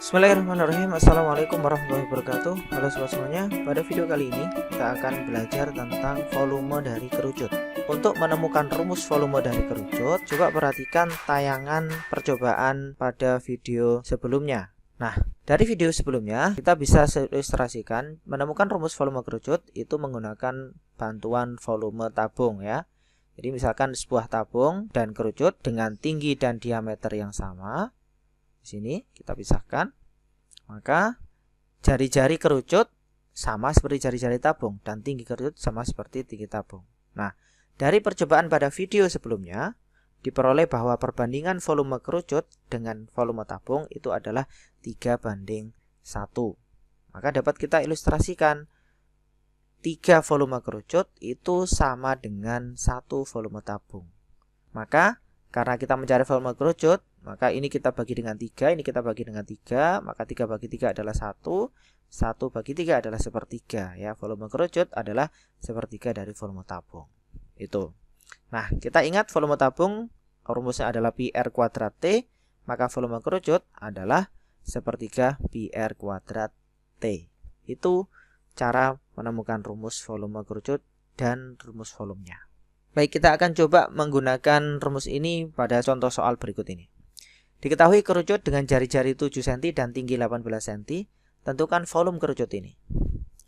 Bismillahirrahmanirrahim. Assalamualaikum warahmatullahi wabarakatuh. Halo sobat semuanya. Pada video kali ini kita akan belajar tentang volume dari kerucut. Untuk menemukan rumus volume dari kerucut, coba perhatikan tayangan percobaan pada video sebelumnya. Nah, dari video sebelumnya kita bisa ilustrasikan menemukan rumus volume kerucut itu menggunakan bantuan volume tabung ya. Jadi misalkan sebuah tabung dan kerucut dengan tinggi dan diameter yang sama. Di sini kita pisahkan. Maka jari-jari kerucut sama seperti jari-jari tabung dan tinggi kerucut sama seperti tinggi tabung. Nah, dari percobaan pada video sebelumnya diperoleh bahwa perbandingan volume kerucut dengan volume tabung itu adalah 3:1. Maka dapat kita ilustrasikan 3 volume kerucut itu sama dengan 1 volume tabung. Maka karena kita mencari volume kerucut, maka ini kita bagi dengan 3, ini kita bagi dengan 3, maka 3 bagi 3 adalah 1, 1 bagi 3 adalah sepertiga ya. Volume kerucut adalah sepertiga dari volume tabung. Itu. Nah, kita ingat volume tabung rumusnya adalah pi r kuadrat T, maka volume kerucut adalah sepertiga pi r kuadrat T. Itu cara menemukan rumus volume kerucut dan rumus volumenya. Baik, kita akan coba menggunakan rumus ini pada contoh soal berikut ini. Diketahui kerucut dengan jari-jari 7 cm dan tinggi 18 cm, tentukan volume kerucut ini.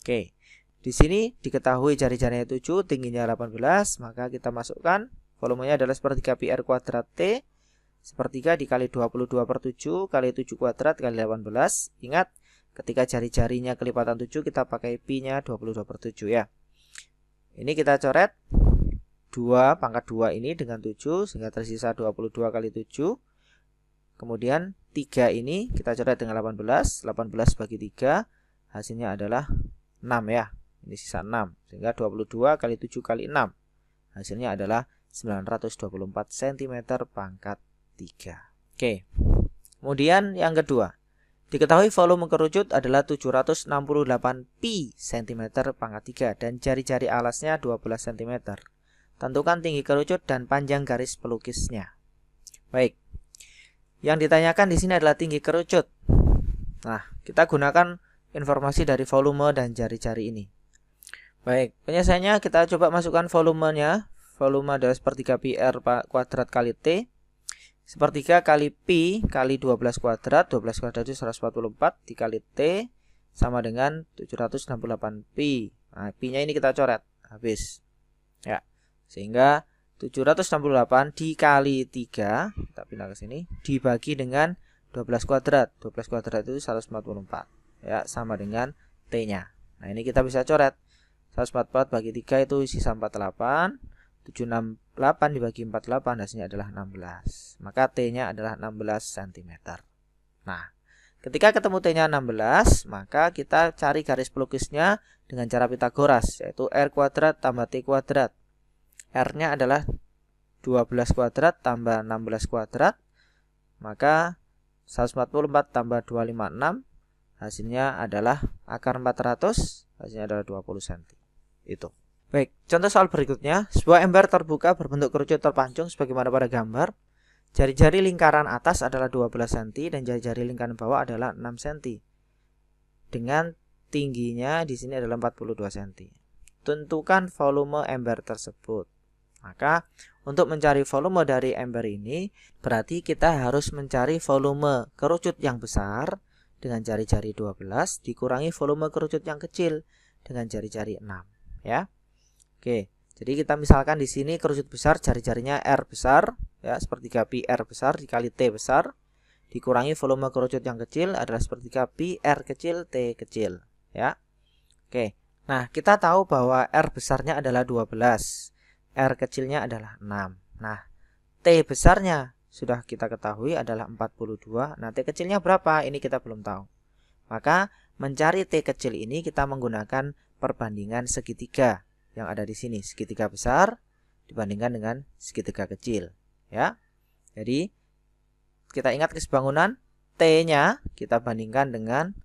Oke, di sini diketahui jari-jarinya 7, tingginya 18, maka kita masukkan volumenya adalah sepertiga pi r kuadrat T, sepertiga dikali 22/7 kali 7 kuadrat kali 18. Ingat, ketika jari-jarinya kelipatan 7 kita pakai pi-nya 22/7 ya. Ini kita coret 2 pangkat 2 ini dengan 7 sehingga tersisa 22 kali 7. Kemudian 3 ini kita coret dengan 18 bagi 3 hasilnya adalah 6 ya. Ini sisa 6 sehingga 22 kali 7 kali 6 hasilnya adalah 924 cm pangkat 3. Oke. Kemudian yang kedua, diketahui volume kerucut adalah 768 pi cm pangkat 3 dan jari-jari alasnya 12 cm. Tentukan tinggi kerucut dan panjang garis pelukisnya. Baik. Yang ditanyakan di sini adalah tinggi kerucut. Nah, kita gunakan informasi dari volume dan jari-jari ini. Baik, penyelesaiannya kita coba masukkan volumenya. Volume adalah sepertiga pi r kuadrat kali T. Sepertiga kali pi kali 12 kuadrat. 12 kuadrat itu 144 dikali T sama dengan 768 pi. Nah, pi-nya ini kita coret. Habis. Ya. Sehingga 768 dikali 3, kita pindah ke sini, dibagi dengan 12 kuadrat. 12 kuadrat itu 144. Ya, sama dengan T-nya. Nah, ini kita bisa coret. 144 bagi 3 itu sisa 48. 768 dibagi 48 hasilnya adalah 16. Maka T-nya adalah 16 cm. Nah, ketika ketemu T-nya 16, maka kita cari garis pelukisnya dengan cara Pitagoras, yaitu R kuadrat tambah T kuadrat. R-nya adalah 12 kuadrat tambah 16 kuadrat. Maka 144 tambah 256 hasilnya adalah akar 400. Hasilnya adalah 20 cm. Itu. Baik, contoh soal berikutnya. Sebuah ember terbuka berbentuk kerucut terpancung sebagaimana pada gambar. Jari-jari lingkaran atas adalah 12 cm dan jari-jari lingkaran bawah adalah 6 cm. Dengan tingginya di sini adalah 42 cm. Tentukan volume ember tersebut. Maka untuk mencari volume dari ember ini berarti kita harus mencari volume kerucut yang besar dengan jari-jari 12 dikurangi volume kerucut yang kecil dengan jari-jari 6 ya. Oke, jadi kita misalkan di sini kerucut besar jari-jarinya R besar ya, sepertiga pi R besar dikali T besar dikurangi volume kerucut yang kecil adalah sepertiga pi R kecil T kecil ya. Oke. Nah, kita tahu bahwa R besarnya adalah 12. R kecilnya adalah 6. Nah, T besarnya sudah kita ketahui adalah 42. Nah, T kecilnya berapa? Ini kita belum tahu. Maka, mencari T kecil ini kita menggunakan perbandingan segitiga yang ada di sini. Segitiga besar dibandingkan dengan segitiga kecil. Ya. Jadi, kita ingat kesebangunan. T-nya kita bandingkan dengan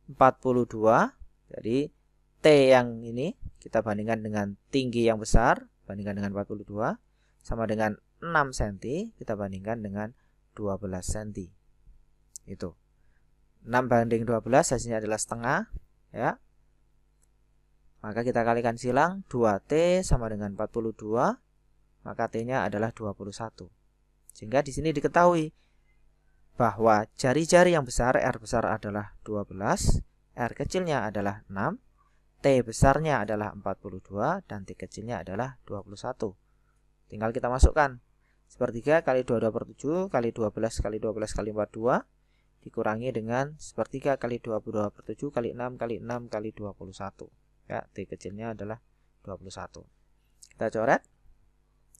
42. Jadi, T yang ini kita bandingkan dengan tinggi yang besar, bandingkan dengan 42, sama dengan 6 cm, kita bandingkan dengan 12 cm. Itu. 6/12 hasilnya adalah setengah ya. Maka kita kalikan silang, 2T sama dengan 42, maka T-nya adalah 21. Sehingga di sini diketahui bahwa jari-jari yang besar R besar adalah 12, R kecilnya adalah 6, T besarnya adalah 42 dan T kecilnya adalah 21. Tinggal kita masukkan. Sepertiga kali 22/7 kali 12 kali 12 kali 42 dikurangi dengan sepertiga kali 22/7 kali 6 kali 6 kali 21. Ya, T kecilnya adalah 21. Kita coret.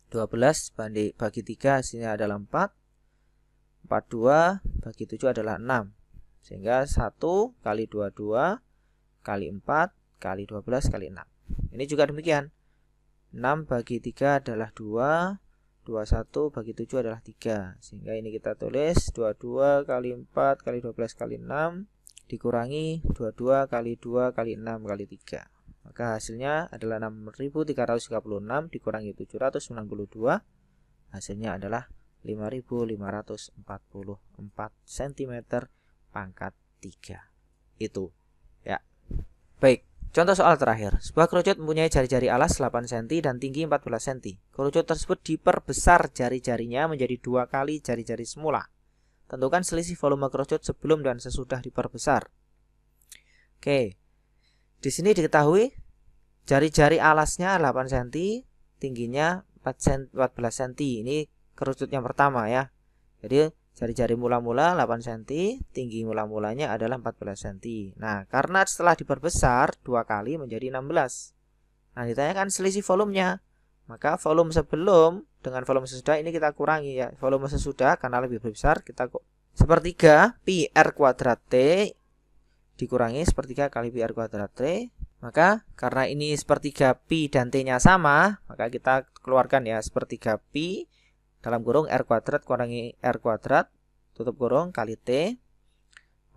12 bagi 3 hasilnya adalah 4. 42 bagi 7 adalah 6. Sehingga 1 kali 22 kali 4 kali 12 kali 6. Ini juga demikian. 6 bagi 3 adalah 2. 21 bagi 7 adalah 3. Sehingga ini kita tulis 22 kali 4 kali 12 kali 6 dikurangi 22 kali 2 kali 6 kali 3. Maka hasilnya adalah 6.336 dikurangi 792. Hasilnya adalah 5.544 cm pangkat 3. Itu ya. Baik, contoh soal terakhir. Sebuah kerucut mempunyai jari-jari alas 8 cm dan tinggi 14 cm. Kerucut tersebut diperbesar jari-jarinya menjadi 2 kali jari-jari semula. Tentukan selisih volume kerucut sebelum dan sesudah diperbesar. Oke. Di sini diketahui jari-jari alasnya 8 cm, tingginya 14 cm. Ini kerucut yang pertama ya. Jadi jari-jari mula-mula 8 cm, tinggi mula-mulanya adalah 14 cm. Nah, karena setelah diperbesar 2 kali menjadi 16. Nah, ditanyakan selisih volumenya. Maka volume sebelum dengan volume sesudah ini kita kurangi ya. Volume sesudah karena lebih besar kita sepertiga pi R kuadrat T dikurangi sepertiga kali pi R kuadrat T. Maka karena ini sepertiga pi dan T-nya sama, maka kita keluarkan ya sepertiga pi dalam kurung R kuadrat kurangi R kuadrat tutup kurung kali T.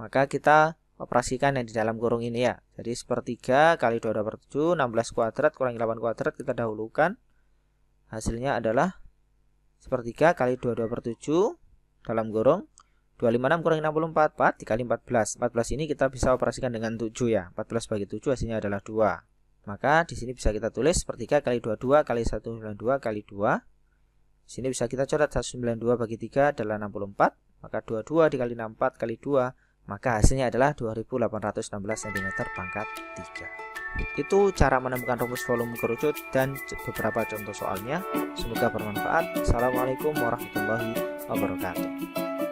Maka kita operasikan yang di dalam kurung ini ya. Jadi sepertiga kali 22/7 16 kuadrat kurangi 8 kuadrat kita dahulukan. Hasilnya adalah sepertiga kali 22/7 dalam kurung 256 kurangi 64, 4 dikali 14. 14 ini kita bisa operasikan dengan 7 ya. 14 bagi 7 hasilnya adalah 2. Maka di sini bisa kita tulis sepertiga kali 22 kali 192 kali 2. Di sini bisa kita coret 192 bagi 3 adalah 64. Maka 22 dikali 64 kali 2. Maka hasilnya adalah 2816 cm pangkat 3. Itu cara menemukan rumus volume kerucut dan beberapa contoh soalnya. Semoga bermanfaat. Assalamualaikum warahmatullahi wabarakatuh.